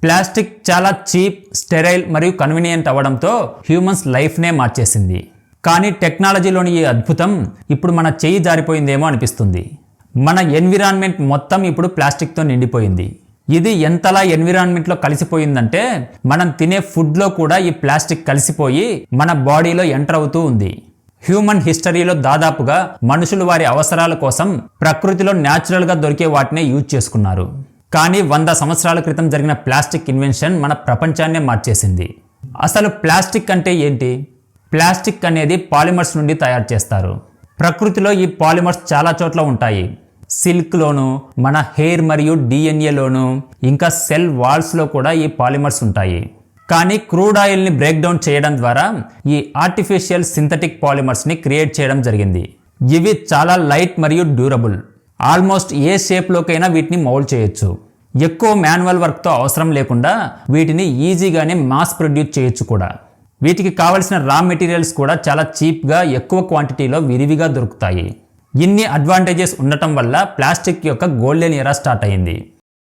Plastic చాలా cheap, sterile మరియు convenient అవ్వడంతో హ్యూమన్స్ లైఫ్నే మార్చేసింది. కానీ టెక్నాలజీలోని ఈ అద్భుతం ఇప్పుడు మన చేయి జారిపోయిందేమో అనిపిస్తుంది. మన ఎన్విరాన్మెంట్ మొత్తం ఇప్పుడు ప్లాస్టిక్తో నిండిపోయింది. ఇది ఎంతలా ఎన్విరాన్మెంట్లో కలిసిపోయిందంటే మనం తినే ఫుడ్లో కూడా ఈ ప్లాస్టిక్ కలిసిపోయి మన బాడీలో ఎంటర్ అవుతూ ఉంది. హ్యూమన్ హిస్టరీలో దాదాపుగా మనుషులు వారి అవసరాల కోసం ప్రకృతిలో న్యాచురల్గా దొరికే వాటినే యూజ్ చేసుకున్నారు. కానీ 100 సంవత్సరాల క్రితం జరిగిన ప్లాస్టిక్ ఇన్వెన్షన్ మన ప్రపంచాన్నే మార్చేసింది. అసలు ప్లాస్టిక్ అంటే ఏంటి? ప్లాస్టిక్ అనేది పాలిమర్స్ నుండి తయారు చేస్తారు. ప్రకృతిలో ఈ పాలిమర్స్ చాలా చోట్ల ఉంటాయి. సిల్క్లోను, మన హెయిర్ మరియు డిఎన్ఏలోను, ఇంకా సెల్ వాల్స్లో కూడా ఈ పాలిమర్స్ ఉంటాయి. కానీ క్రూడ్ ఆయిల్ని బ్రేక్ డౌన్ చేయడం ద్వారా ఈ ఆర్టిఫిషియల్ సింథటిక్ పాలిమర్స్ని క్రియేట్ చేయడం జరిగింది. ఇవి చాలా లైట్ మరియు డ్యూరబుల్. ఆల్మోస్ట్ ఏ షేప్లోకైనా వీటిని మౌల్డ్ చేయొచ్చు. ఎక్కువ మాన్యువల్ వర్క్తో అవసరం లేకుండా వీటిని ఈజీగానే మాస్ ప్రొడ్యూస్ చేయొచ్చు కూడా. వీటికి కావలసిన రా మెటీరియల్స్ కూడా చాలా చీప్గా, ఎక్కువ క్వాంటిటీలో విరివిగా దొరుకుతాయి. ఇన్ని అడ్వాంటేజెస్ ఉండటం వల్ల ప్లాస్టిక్ యొక్క గోల్డెన్ ఎరా స్టార్ట్ అయింది.